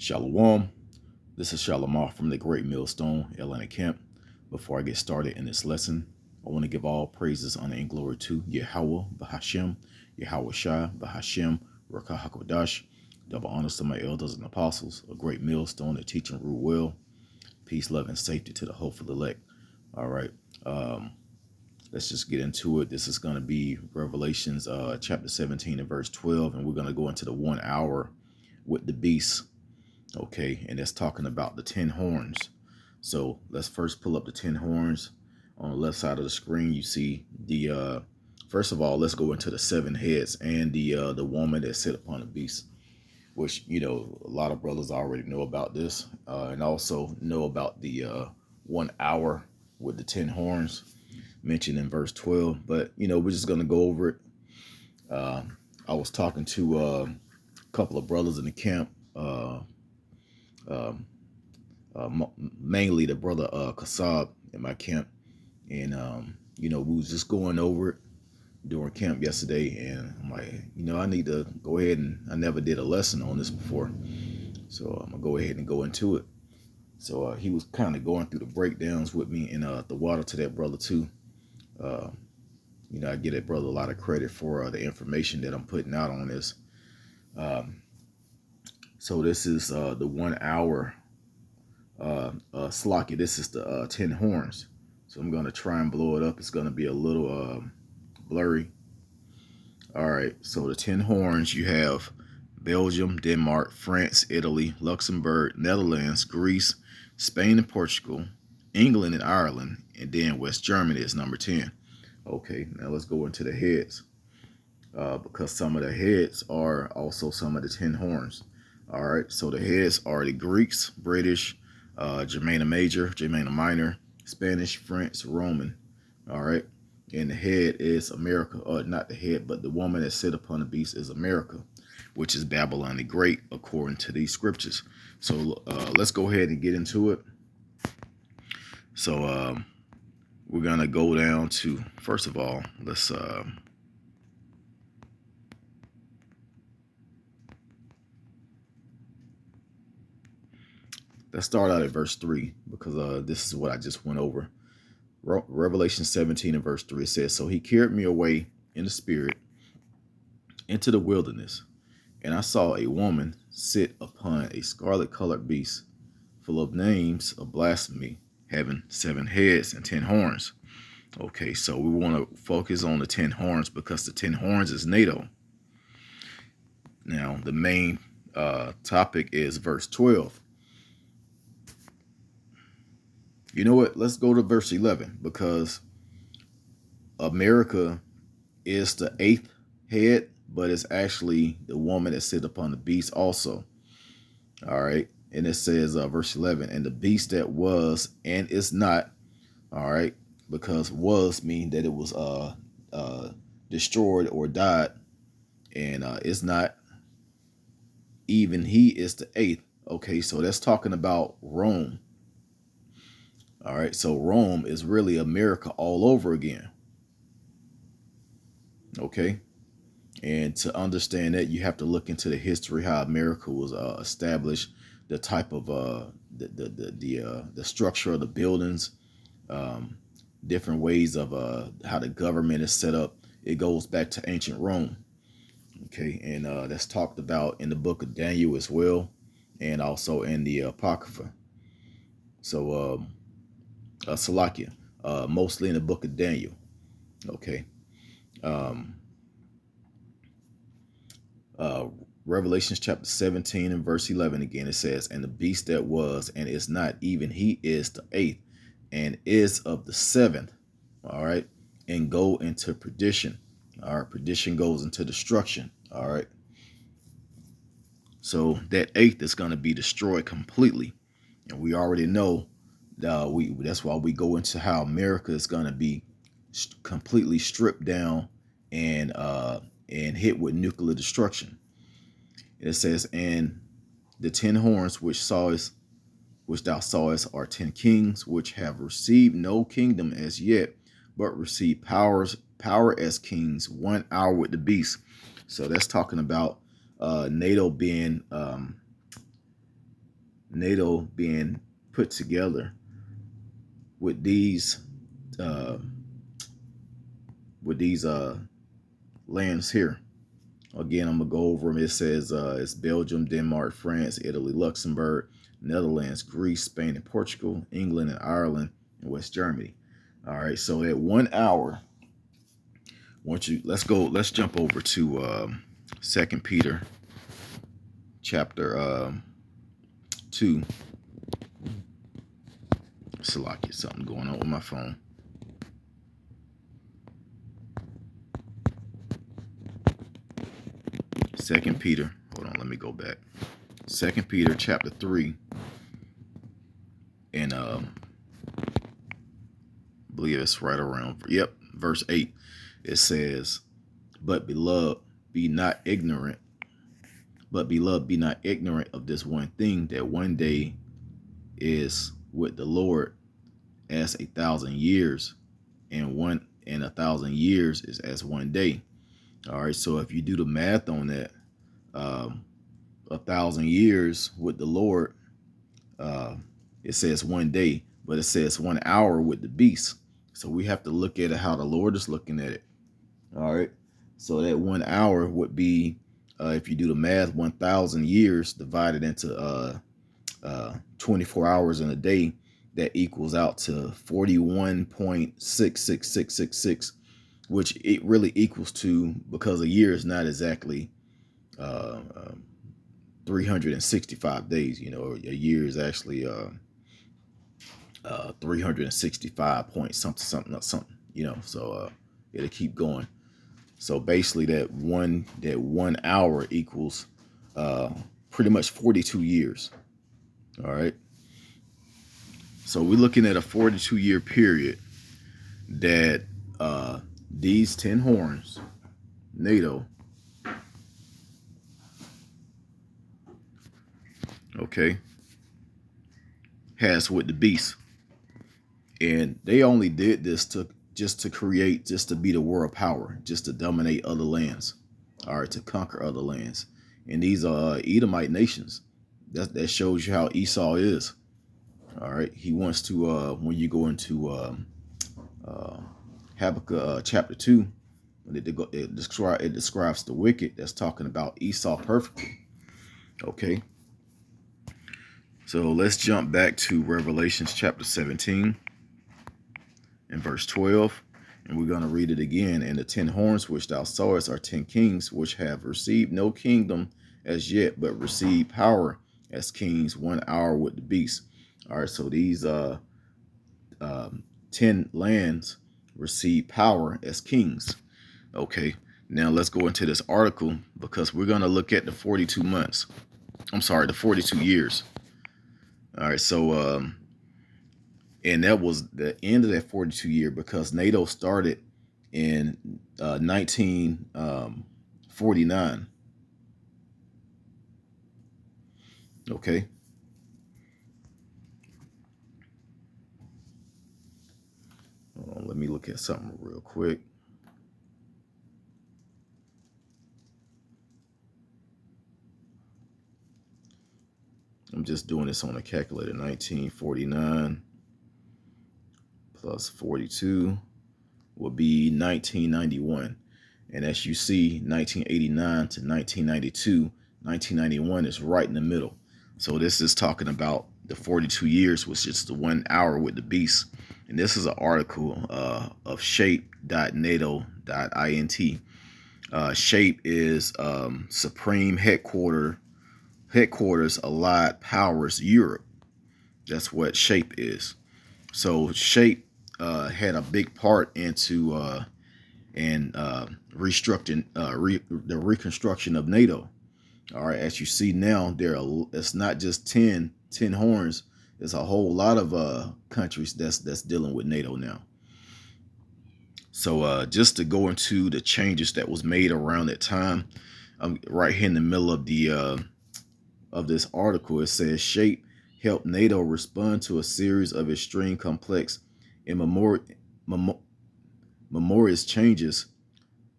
Shalom. This is Shalom from the Great Millstone, Atlanta Camp. Before I get started in this lesson, I want to give all praises, honor, and glory to Yahweh, Bahashem, Yahweh Shai, Bahashem, Rakah HaKodash. Double honors to my elders and apostles, a great millstone that teach and rule well. Peace, love, and safety to the hopeful elect. All right. Let's just get into it. This is going to be Revelations chapter 17 and verse 12, and we're going to go into the 1 hour with the beast. Okay, and that's talking about the 10 horns. So let's first pull up the 10 horns. On the left side of the screen, you see the first of all, let's go into the 7 heads and the woman that sit upon the beast, which, you know, a lot of brothers already know about this, and also know about the 1 hour with the 10 horns mentioned in verse 12. But, you know, we're just going to go over it. I was talking to a couple of brothers in the camp, mainly the brother Kasab in my camp, and you know, we was just going over it during camp yesterday, and I'm like, you know, I need to go ahead, and I never did a lesson on this before, so I'm gonna go ahead and go into it. So he was kind of going through the breakdowns with me, and the water to that brother too. You know, I give that brother a lot of credit for the information that I'm putting out on this. So this is the 1 hour Slocky. This is the 10 horns. So I'm going to try and blow it up. It's going to be a little blurry. All right. So the 10 horns, you have Belgium, Denmark, France, Italy, Luxembourg, Netherlands, Greece, Spain and Portugal, England and Ireland, and then West Germany is number 10. Okay. Now let's go into the heads, because some of the heads are also some of the 10 horns. All right. So the heads are the Greeks, British, Germana Major, Germana Minor, Spanish, French, Roman. All right. And the head is America, or not the head, but the woman that sit upon the beast is America, which is Babylon the Great, according to these scriptures. So let's go ahead and get into it. So we're going to go down to, first of all, let's start out at verse 3, because this is what I just went over. Revelation 17 and verse 3 says, "So he carried me away in the spirit into the wilderness, and I saw a woman sit upon a scarlet-colored beast, full of names of blasphemy, having 7 heads and 10 horns." Okay, so we want to focus on the 10 horns because the 10 horns is NATO. Now, the main topic is verse 12. You know what? Let's go to verse 11, because America is the 8th head, but it's actually the woman that sit upon the beast also. All right. And it says, verse 11, "And the beast that was and is not," all right, because was mean that it was destroyed or died, and it's not, even he is the 8th. Okay, so that's talking about Rome. All right, so Rome is really America all over again. Okay, and to understand that, you have to look into the history, how America was established, the type of the structure of the buildings, different ways of how the government is set up. It goes back to ancient Rome. Okay, and that's talked about in the book of Daniel as well, and also in the Apocrypha. So Salakia, mostly in the book of Daniel. Okay. Revelations chapter 17 and verse 11 again, it says, "And the beast that was and is not, even he is the 8th and is of the 7th, all right, and go into perdition." All right, perdition goes into destruction. All right, so that 8th is going to be destroyed completely, and we already know that's why we go into how America is going to be completely stripped down and hit with nuclear destruction. It says, "And the 10 horns which thou sawest are 10 kings, which have received no kingdom as yet, but receive power as kings 1 hour with the beast." So that's talking about NATO being NATO being put together with these uh, lands here. Again, I'm gonna go over them. It says it's Belgium, Denmark, France, Italy, Luxembourg, Netherlands, Greece, Spain, and Portugal, England and Ireland, and West Germany. All right, so at 1 hour, let's jump over to 2 Peter chapter 2. Salakia, something going on with my phone. Second Peter, hold on, let me go back. 2 Peter chapter 3, and I believe it's right around, verse 8. It says, But beloved, be not ignorant of this one thing, that one day is with the Lord as 1,000 years, and 1,000 years is as one day. All right, so if you do the math on that, 1,000 years with the Lord, it says one day, but it says 1 hour with the beast. So we have to look at it how the Lord is looking at it. All right, so that 1 hour would be, if you do the math, 1,000 years divided into 24 hours in a day. That equals out to 41.66666, which it really equals to, because a year is not exactly 365 days. You know, a year is actually 365 point something. You know, so it'll keep going. So basically, that one hour equals pretty much 42 years. All right. So we're looking at a 42-year period that these 10 horns, NATO, okay, has with the beast. And they only did this to be the world power, just to dominate other lands, all right, to conquer other lands. And these are Edomite nations. That shows you how Esau is. All right, he wants to, when you go into Habakkuk chapter 2, when it describes the wicked, that's talking about Esau perfectly. Okay, so let's jump back to Revelations chapter 17 and verse 12, and we're going to read it again. And the 10 horns which thou sawest are 10 kings, which have received no kingdom as yet, but receive power as kings 1 hour with the beast. All right, so these 10 lands receive power as kings. Okay, now let's go into this article, because we're going to look at the 42 months. I'm sorry, the 42 years. All right, so and that was the end of that 42 year, because NATO started in 1949. Okay. Let me look at something real quick. I'm just doing this on a calculator. 1949 plus 42 will be 1991. And as you see, 1989 to 1992, 1991 is right in the middle. So this is talking about the 42 years, which is the 1 hour with the beast. And this is an article of shape.nato.int. Shape is Supreme Headquarters Allied Powers Europe. That's what Shape is. So Shape had a big part into restructuring the reconstruction of NATO. All right, as you see now, it's not just 10 horns. There's a whole lot of countries that's dealing with NATO now. So just to go into the changes that was made around that time, right here in the middle of the of this article, it says Shape helped NATO respond to a series of extreme, complex, and memorious changes.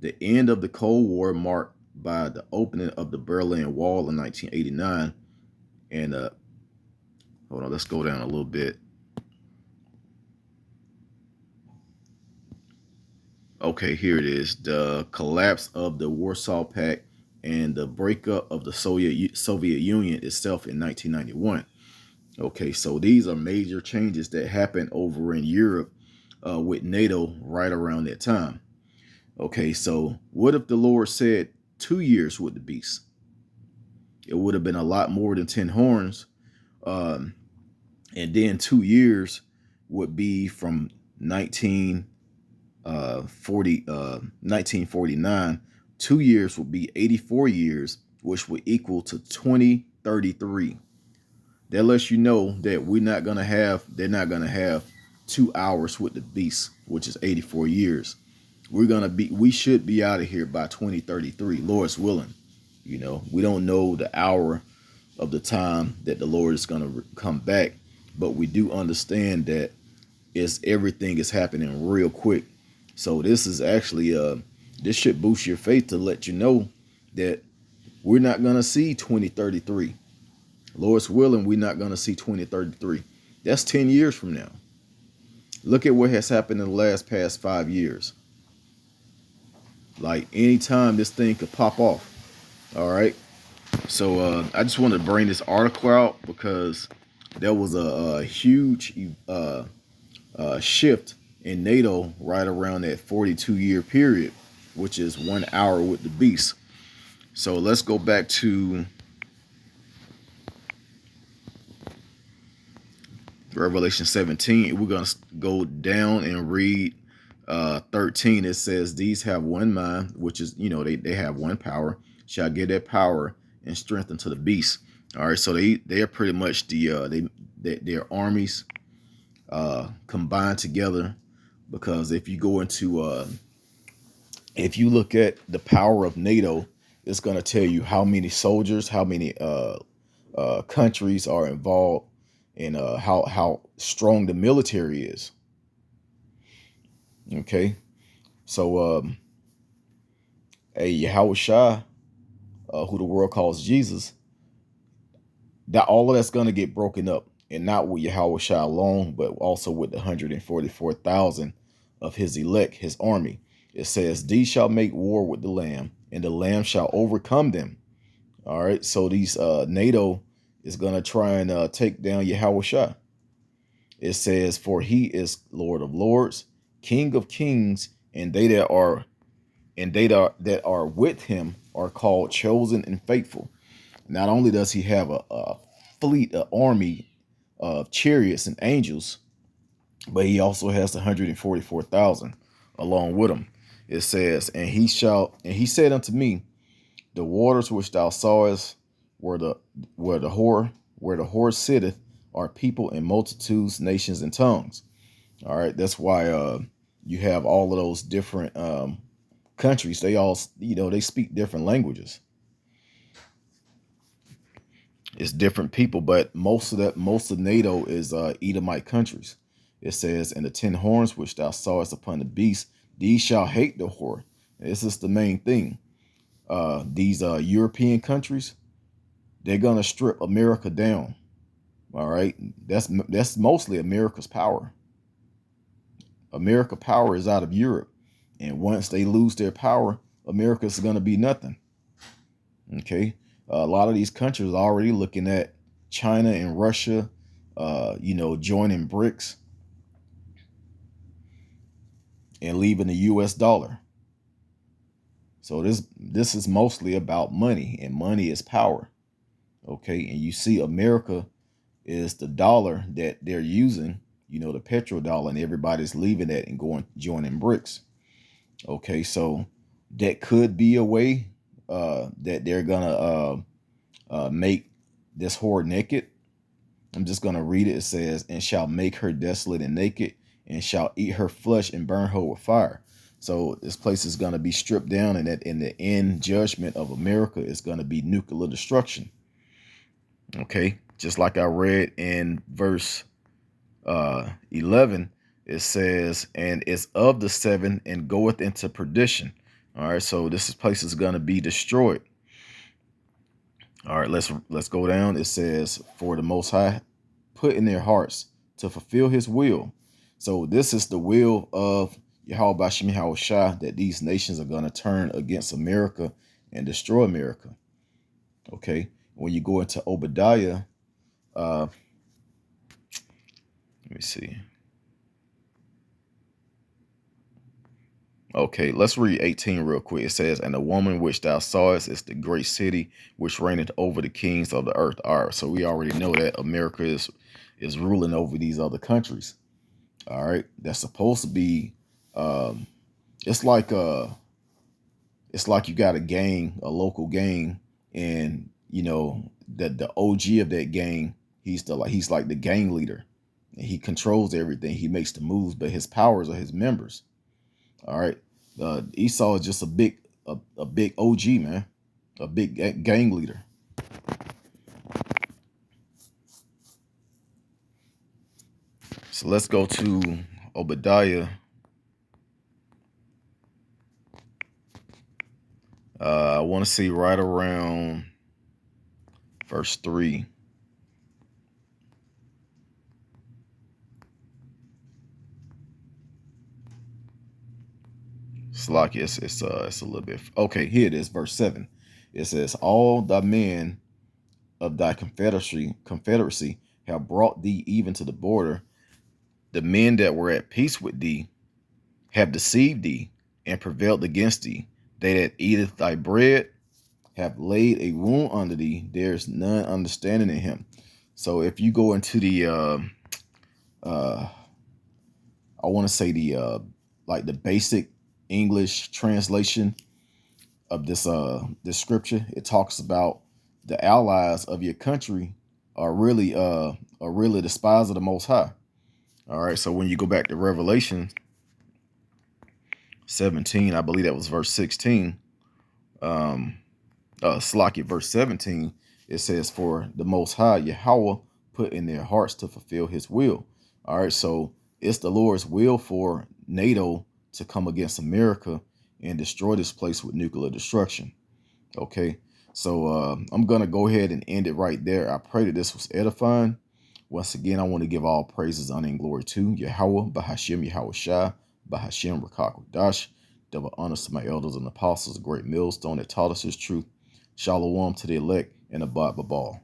The end of the Cold War, marked by the opening of the Berlin Wall in 1989, and Hold on, let's go down a little bit. Okay, here it is. The collapse of the Warsaw Pact and the breakup of the Soviet Union itself in 1991. Okay, so these are major changes that happened over in Europe with NATO right around that time. Okay, so what if the Lord said 2 years with the beast? It would have been a lot more than 10 horns. Um, and then 2 years would be from 1949. 2 years would be 84 years, which would equal to 2033. That lets you know that they're not gonna have 2 hours with the beast, which is 84 years. We should be out of here by 2033, Lord's willing. We don't know the hour of the time that the Lord is gonna come back, but we do understand that everything is happening real quick. So this is actually this should boost your faith to let you know that we're not gonna see 2033. Lord's willing, we're not going to see 2033. That's 10 years from now. Look at what has happened in the past 5 years. Like anytime this thing could pop off. All right. So I just wanted to bring this article out because there was a huge shift in NATO right around that 42-year period, which is 1 hour with the beast. So let's go back to Revelation 17. We're going to go down and read 13. It says, these have one mind, which is, they have one power, shall give that power and strength unto the beast. All right. So they are pretty much their armies combined together, because if you go into if you look at the power of NATO, it's going to tell you how many soldiers, how many countries are involved, and how strong the military is. Okay, so Yahweh Shai, who the world calls Jesus, that all of that's going to get broken up, and not with Yahweh Shai alone, but also with the 144,000 of his elect, his army. It says, these shall make war with the Lamb, and the Lamb shall overcome them. All right, so these NATO is going to try and take down Yahweh Shai. It says, for he is Lord of lords, King of kings, and they that are with him are called chosen and faithful. Not only does he have a fleet, an army of chariots and angels, but he also has 144,000 along with him. It says, and he said unto me, the waters which thou sawest where the whore sitteth are people and multitudes, nations and tongues. All right, that's why you have all of those different countries. They all, they speak different languages. It's different people, but most of NATO is Edomite countries. It says, and the 10 horns which thou sawest upon the beast, these shall hate the whore. This is the main thing. These European countries, they're gonna strip America down. All right, that's mostly America's power. America power is out of Europe, and once they lose their power, America's gonna be nothing. Okay, a lot of these countries are already looking at China and Russia, joining BRICS and leaving the US dollar. So this is mostly about money, and money is power. Okay, and you see America is the dollar that they're using, the petrodollar, and everybody's leaving that and joining BRICS. Okay, so that could be a way that they're gonna make this whore naked. I'm just gonna read it. It says, and shall make her desolate and naked, and shall eat her flesh and burn her with fire. So this place is going to be stripped down, and that in the end judgment of America is going to be nuclear destruction. Okay, just like I read in verse 11, it says, and it's of the 7 and goeth into perdition. All right, so this place is going to be destroyed. All right, let's go down. It says, for the Most High put in their hearts to fulfill his will. So this is the will of Yahweh Bashim Yahushua, that these nations are going to turn against America and destroy America. Okay. When you go into Obadiah, let me see. Okay, let's read 18 real quick. It says, and the woman which thou sawest is the great city which reigneth over the kings of the earth. All right, so we already know that America is ruling over these other countries. All right, that's supposed to be it's like you got a gang, a local gang, and you know the OG of that gang, he's like the gang leader, and he controls everything. He makes the moves, but his powers are his members. All right. Esau is just a big OG, man, a big gang leader. So let's go to Obadiah. I want to see right around verse 3. It's like it's a little bit. Okay, here it is, verse 7. It says, all the men of thy confederacy have brought thee even to the border. The men that were at peace with thee have deceived thee and prevailed against thee. They that eateth thy bread have laid a wound under thee. There's none understanding in him. So if you go into the I want to say the like the basic English translation of this scripture, it talks about the allies of your country are really the spies of the Most High. All right, so when you go back to Revelation 17, I believe that was verse 16. Slack verse 17, it says, for the Most High Yahweh put in their hearts to fulfill his will. All right, so it's the Lord's will for NATO to come against America and destroy this place with nuclear destruction. Okay, so I'm going to go ahead and end it right there. I pray that this was edifying. Once again, I want to give all praises, honor, and glory to Yahweh, Bahashim, Yahushua, Bahashim, Rakakwadash. Double honors to my elders and apostles, a great millstone that taught us his truth. Shalom to the elect and Abad Babal.